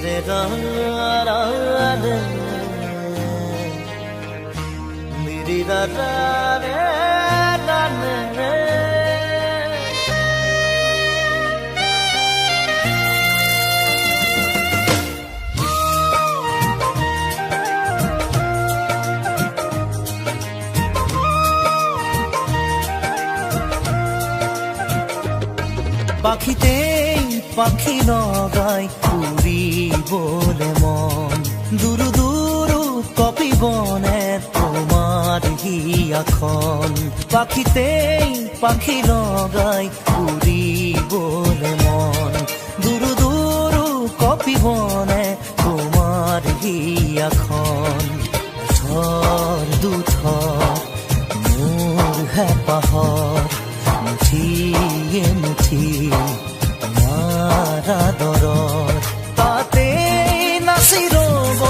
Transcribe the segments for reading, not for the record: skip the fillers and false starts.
রে রা রা রে নি রি রা রা রে রা রে পাখিতেই পাখি লগাই উড়িবলে মন দুরু দুরু কপিবনে তোমার হিয়াখন পাখিতেই পাখি লগাই উড়িবলে মন দুরু দুরু কপিবনে তোমার হিয়াখন থর দুথর মোৰ হেঁপাহৰ মুঠিয়ে মুঠি তোমাৰ আদৰৰ তাতে নাচি ৰব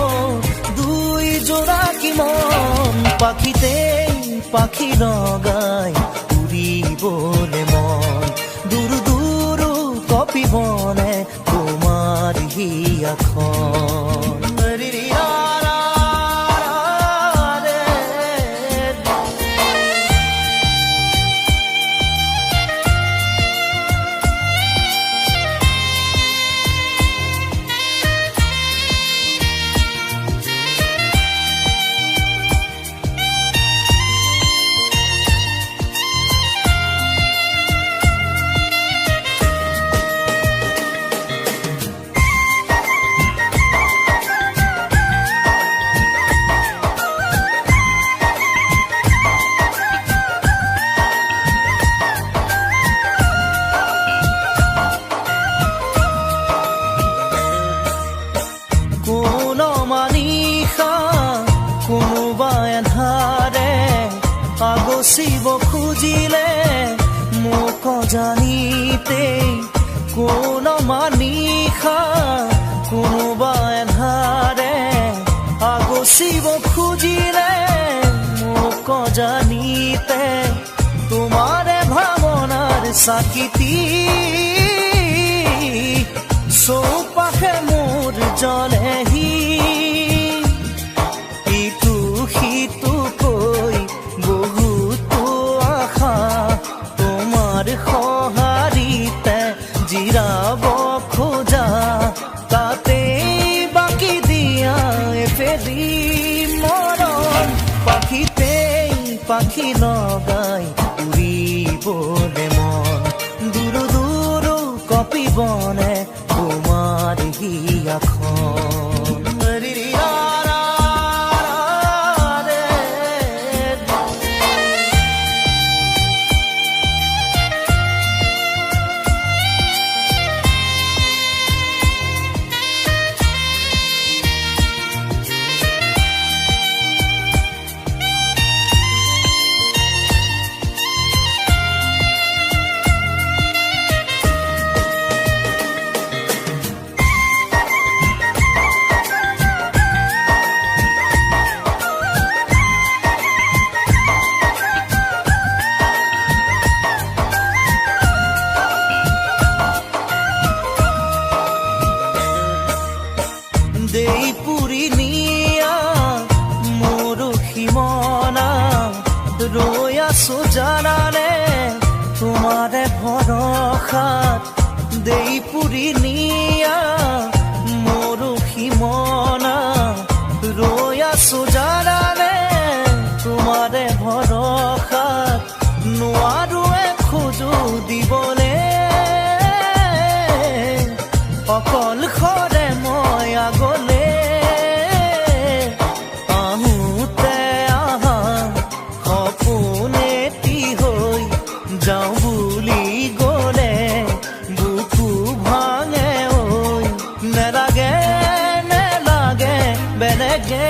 দুই জোৰা কি মন পাখিতেই পাখি লগাই উৰিবলে মন দুৰু দুৰু কপিবনে তোমাৰ হিয়াখন আগচিব খুজিলে মোক জানিতে কোন মানিষা কোনোবা এন্ধাৰে আগচিব খুজিলে মোক জানিতে তোমাৰে ভাৱনাৰ চাকিতি চৌপাশে মোৰ জ্বলেহি ইটো সিটো কৈ বহুতো আশা তোমাৰ সঁহাৰিতে জিৰাব খোজা তাতে বাকি দিয়া এফেৰি মৰণ পাখিতেই পাখি লগাই উৰিবলে মন দুৰু দুৰু কপিবনে তোমাৰ হিয়াখন দেই পুৰি নিয়া মোৰ সীমনা ৰৈ আছো জানানে তোমাৰে ভৰসাত দেই পুৰি নিয়া মোৰ সীমনা ৰৈ আছো জানানে তোমাৰে ভৰসাত নোৱাৰোৱে খোজো দিবলে অকল খৰে মই আগলে আহোঁতে আহা সপোনেটি হৈ যাওঁ বুলি গ'লে বুকু ভাঙে ঐ নেলাগে নেলাগে বেলেগে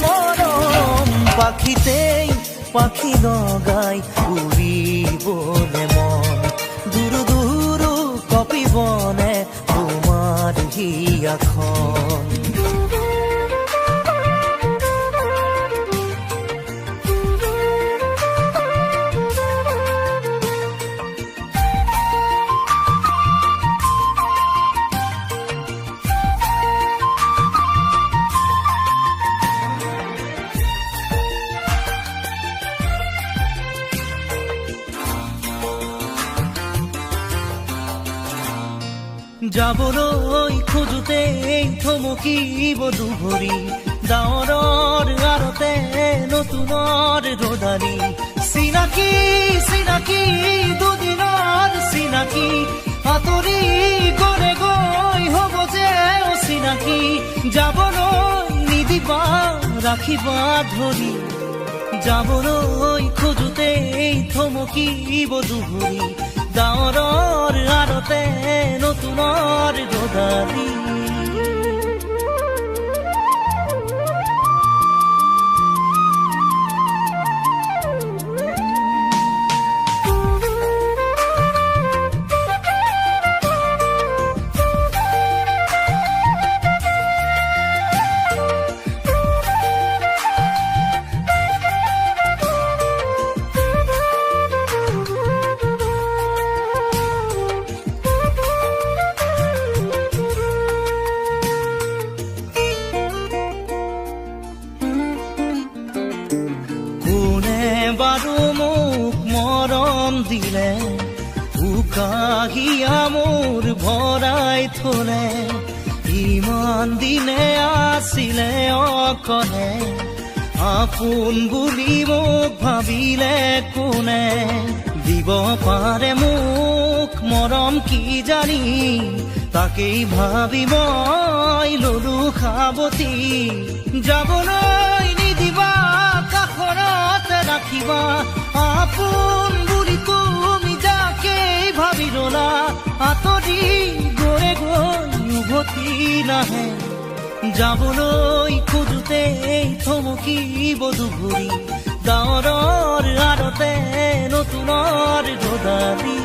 মৰম পাখিতেই পাখি লগাই উৰিবলে মন দুৰু দুৰু কপিবনে তোমাৰ হিয়াখন যাবলৈ খোজোতে থমকিব দুভৰি ডাৱৰৰ আৰতে নতুনৰ ৰদালি চিনাকি চিনাকি দুদিনৰ চিনাকি আঁতৰি গলে গৈ হ'ব যে অচিনাকি যাবলৈ নিদিবা ৰাখিবা ধৰি যাবলৈ খোজোতে থমকিব দুভৰি ডাৱৰৰ আৰতে নতুনৰ ৰদালি বাৰু মোক মৰম দিলে উকাহিয়া মোৰ ভৰাই থলে ইমান দিনে আছিলে অকলে আপোন বুলি মোক ভাবিলে কোনে দিব পাৰে মোক মৰম কি জানি তাকেই ভাবি মই ললো সাৱতি যাবলৈ নিদিবা কাষৰতে ৰাখিবা আপোন বুলি তুমি যাকেই ভাবি ৰলা আঁতৰি গৈ গৈ উভতি নাহে যাবলৈ খোজোতে থমকিব দুভৰি ডাৱৰৰ আৰতে নতুনৰ ৰদালি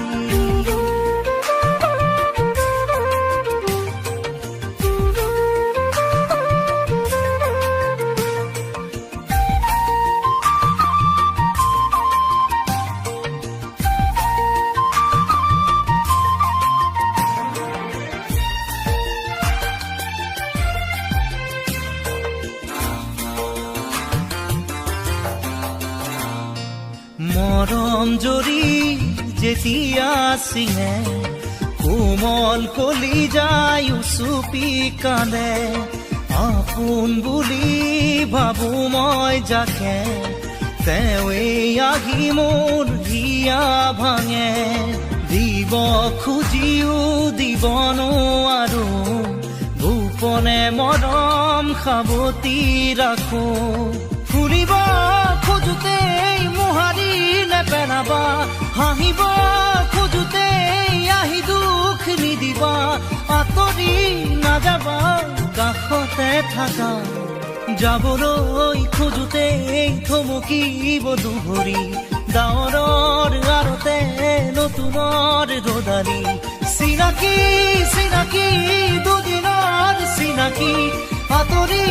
মৰম জৰি যেতিয়া চিঙে কোমল কলি যায় উচুপি কান্দে আপোন বুলি ভাবো মই যাকে তেৱেই আহি মোৰ হিয়া ভাঙে দিব খুজিও দিব নোৱাৰো গোপনে মৰম সাৱতি ৰাখো ফুৰিব খোজোতে মোহাৰি নেপেলাবা হাঁহিব খোজোতে আহি দুখ নিদিবা আঁতৰি নাযাবা কাষতে থাকা যাবলৈ খোজোতে থমকিব দুভৰি ডাৱৰৰ আৰতে নতুনৰ ৰদালি চিনাকি চিনাকি দুদিনৰ চিনাকি আঁতৰি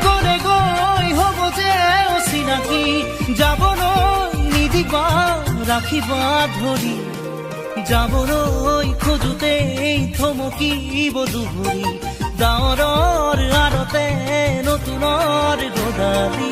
গলে গৈ হ'ব যে অচিনাকি যাবলৈ নিদিবা ৰাখিবা ধৰি যাবলৈ খোজোতে থমকিব দুভৰি ডাৱৰৰ আৰতে নতুনৰ ৰদালি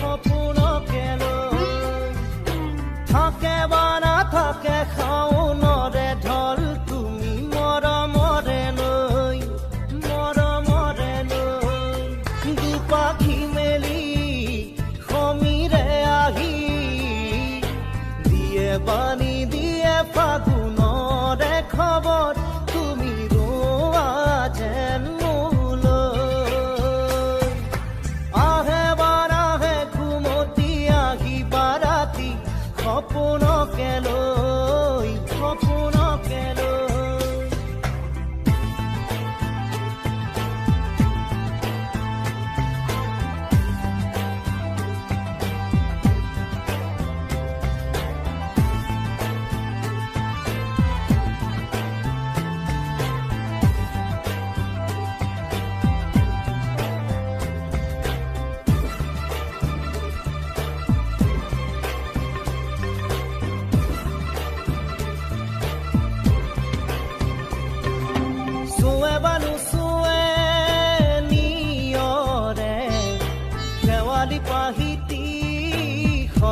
সপোনকে লৈ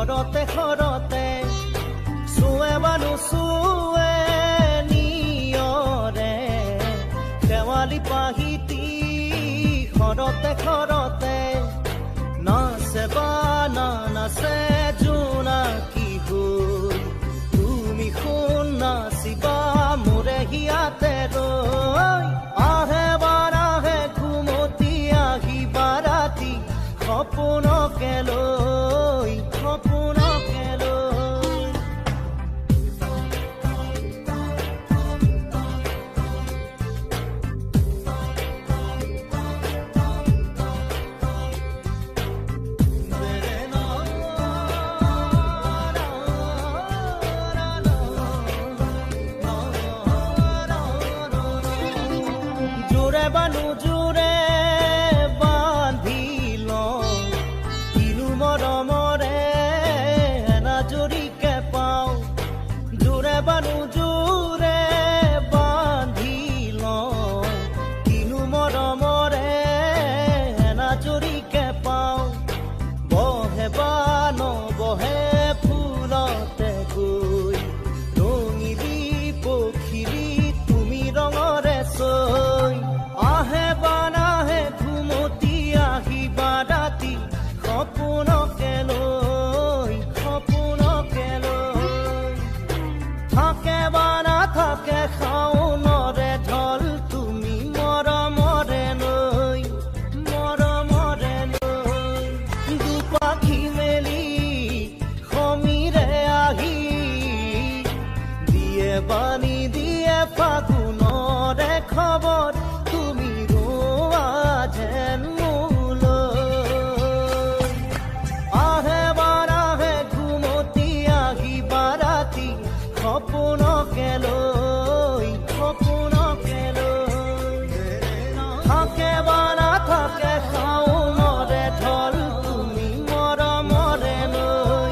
ঘৰতে ঘৰতে চুৱে বা নুচুৱে নিয়ৰে শেৱালি পাহিতি ঘৰতে ঘৰতে নাচে বা নাচে জোনাকী হৈ তুমি শুন নাচিবা মোৰে হিয়াতে ৰৈ আহে বাৰাহে ঘুমতি আহিবা ৰাতি সপোনকে লৈ সপোনকে লৈ জোৰে বানু জোৰে বান্ধি লওঁ কিনো মৰমৰে এনাজৰিকে পাওঁ জোৰে বানু জোৰে বান্ধি লওঁ কিনো মৰমৰে এনাজৰিকে পাওঁ বহে বা নবহে ফুলতে গৈ ৰঙিলি পখিলি তুমি ৰঙৰে চৈ আহে বা নাহে ঘুমতি আহিবা ৰাতি সপোনকে লৈ সপোনকে লৈ থাকে বা নাথাকে শাওনৰে ঢল তুমি মৰমৰে লৈ দুপাখি মেলি সমীৰে আহি দিয়ে বাণী দিয়ে ফাগুনৰে খবৰ তুমি ৰোৱা যেন মোলৈ আহে বাৰাহে ঘুমতি আহিবা ৰাতি সপোনকে লৈ থাকে বা নাথাকে শাওনৰে ঢল তুমি মৰমৰে লৈ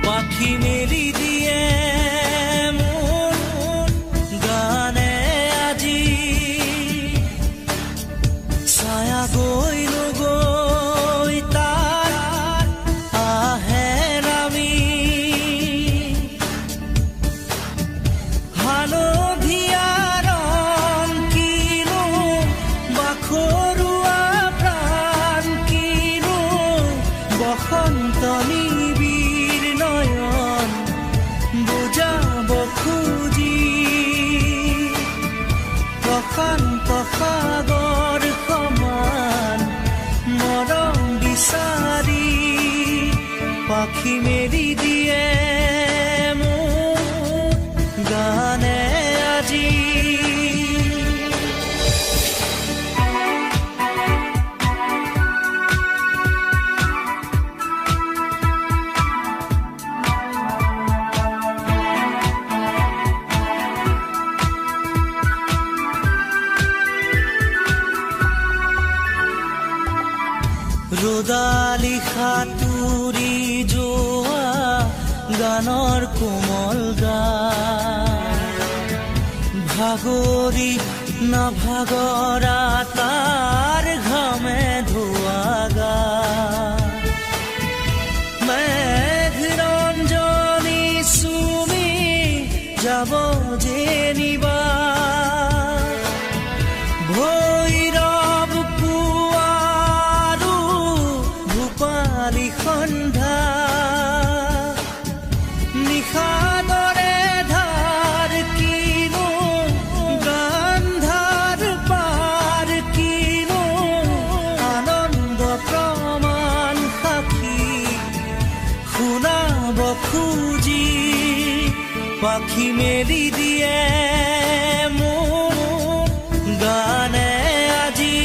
পাখি মেলি দিয়ে মোৰ গানে আজি ছায়া গৈ নগৈ তাৰ আহে নামি হালধীয়া ৰং কিনো বাখৰুৱা প্ৰাণ কিনো বসন্ত নিবিৰ নয়ন বুজাব খুজি প্ৰশান্ত সাগৰ সমান মৰম বিচাৰি পাখি মেলি দিয়ে মোৰ গানে আজি ৰ'দালি সাঁতুৰি যোৱা গানৰ কোমল গান ভাগৰি নাভাগৰা তাৰ ঘামে ধোৱা গা মেঘৰঞ্জনী চুমি যাব যেনিবা ভৈৰৱ পুৱাৰো ভূপালী সন্ধ্যা নিশাদৰে ধাৰ কিনো গান্ধাৰ পাৰ কিনো আনন্দ প্ৰমাণ সাক্ষী শুনাব খুজি পাখি মেলি দিয়ে মোৰ গানে আজি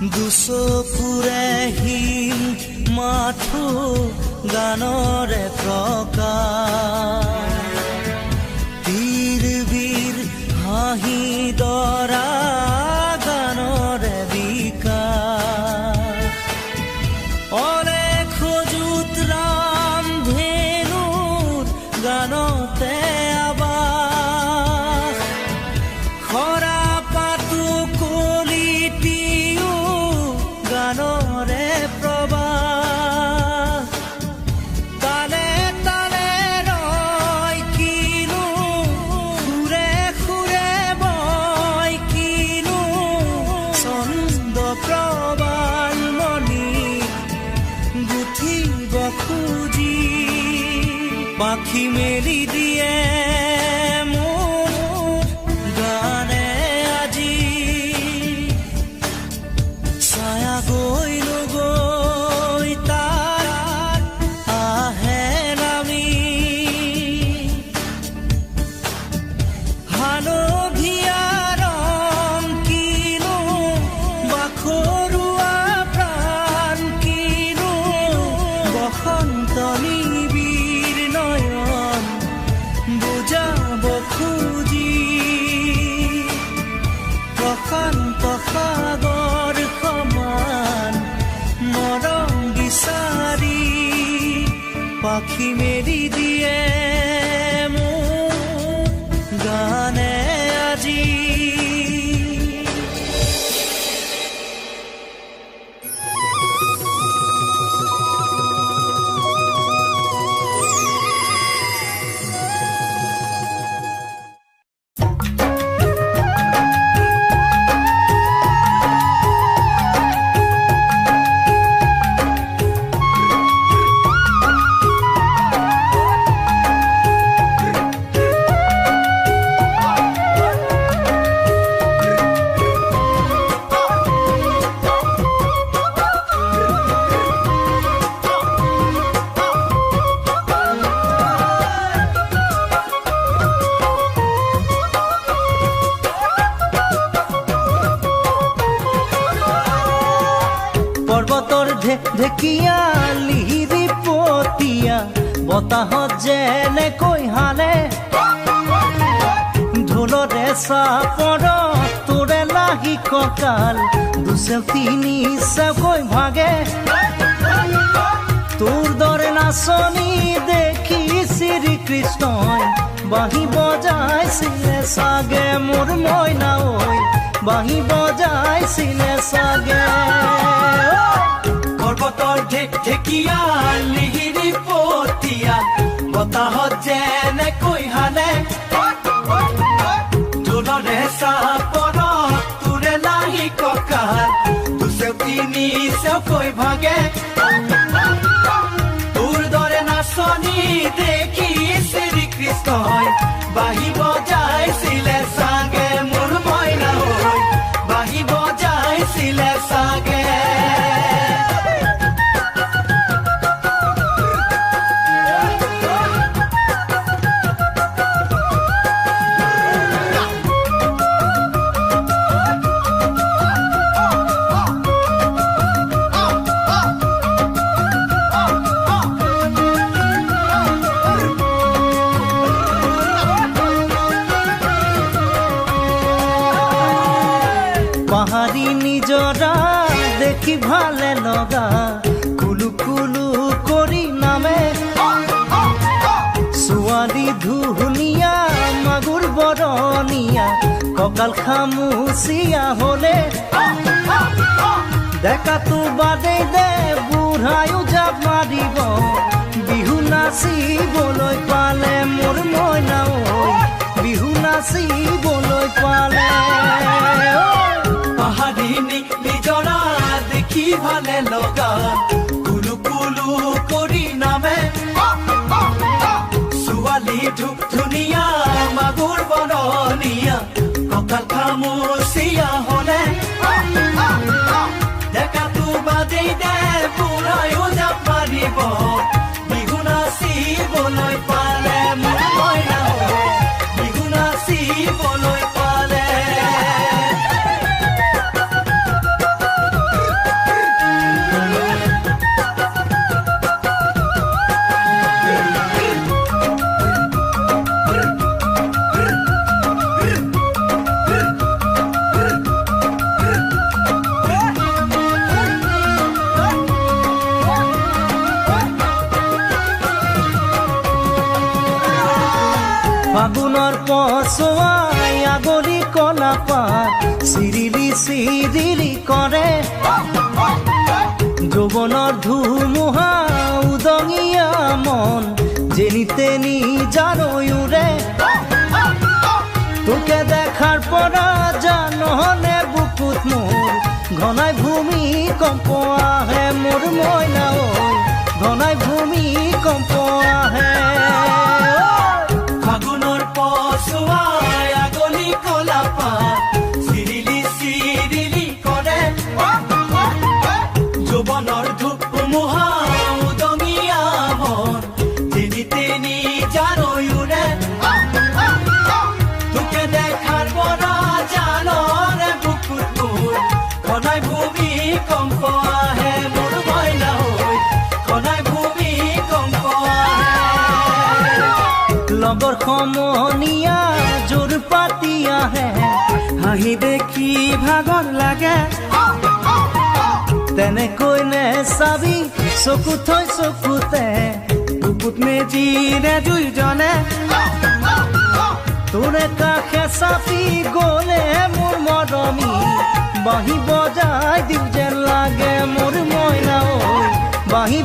দুচকুৰে হিম মাথো গানৰে প্ৰকাশ বীৰ বীৰ হাঁহি দৰা গানৰে বিকাশ অলেখ যুত ৰাম ধেনুৰ গানতে আবাস খৰা পাতো কলিটিও গানৰে প্ৰবাহ তালে তালে ৰয় কিনো সুৰে সুৰে বয় কিনো ছন্দ প্ৰবাল মণি গুঠিব খুজি পাখি মেলি দিয়ে মোৰ গানে আজি ছায়া গৈ নগৈ তাৰ আহে নামি হালধীয়া ৰং কিনো বাখৰুৱা প্ৰাণ কিনো বসন্ত নিবিৰ নয়ন বুজাব খুজি প্ৰশান্ত সাগৰ সমান মৰম বিচাৰি পাখি মেলি দিয়ে মোৰ গানে আজি পৰ্বতৰ ঢেকীয়া লিহিৰি পতীয়া বতাহত যেনেকৈ হালে ঢোলৰে চাপৰ তোৰে লাগি কঁকাল দুচেও তিনি চেওকৈ ভাগে তোৰ দৰে নাচনি দেখি শ্ৰীকৃষ্ণই বাঁহী বজাইছিলে চাগে মোৰ মইনা ঐ বাঁহী বজাইছিলে চাগে পৰ্বতৰ ঢেকীয়া লিহিৰি পতীয়া বতাহত যেনেকৈ হালে ঢোলৰে চাপৰ তোৰে লাগি কঁকাল দুচেও তিনি চেওকৈ ভাগে তোৰ দৰে নাচনি দেখি শ্ৰীকৃষ্ণই বাঁহী বজাইছিলে চাগে মোৰ মইনা ঐ বাঁহী বজাইছিলে চাগে পাহাৰী নিজৰা দেখি ভালে লগা কুলু কুলু কৰি নামে ছোৱালী ধুনীয়া মাগুৰ বৰণীয়া কঁকাল খামুচিয়া হলে ডেকাটো বাদেই দে বুঢ়ায়ো জাপ মাৰিব বিহু নাচিবলৈ পালে মোৰ মইনা ঐ বিহু নাচিবলৈ পালে পাহাৰী নিজৰা দেখি ভালে লগা কুলু কুলু কৰি নামে ছোৱালী ধুনীয়া মাগুৰ বৰণীয়া কঁকাল খামুচিয়া হলে ডেকাটো বাদেই দে বুঢ়ায়ো জাপ মাৰিব বিহু নাচিবলৈ পালে মোৰ মইনা বিহু নাচিবলৈ পালে পচোৱাই আগলি কলাপাত চিৰিলি চিৰিলি কৰে যৌৱনৰ ধুমুহা উদঙিয়া মন যেনি তেনি জানৈ উৰে তোকে দেখাৰ পৰা জাননে বুকুত মোৰ ঘনাই ভূমিকম্প আহে মোৰ মইনা ঐ ঘনাই ভূমিকম্প আহে ফাগুনৰ পচোৱাই আগলি কলাপাত চিৰিলি চিৰিলি কৰে যৌৱনৰ ধুমুহা উদঙিয়া মন যেনি তেনি জানৈ উৰে তোকে দেখাৰ পৰা জাননে বুকুত মোৰ ঘনাই ভূমিকম্প আহে মোৰ মইনা ঐ ঘনাই ভূমিকম্প আহে লগৰ সমনীয়া জোৰ পাতি আহে হাঁহি দেখি ভাগৰ লাগে তেনেকৈ নে চাবি চকু থৈ চকুতে বুকুত মেজিৰে দুইজনে তোৰে কাষে চাপি গ'লে মোৰ মৰমী বাঁহী বজাই দিওঁ যেন লাগে মোৰ মইনা ঐ বাঁহী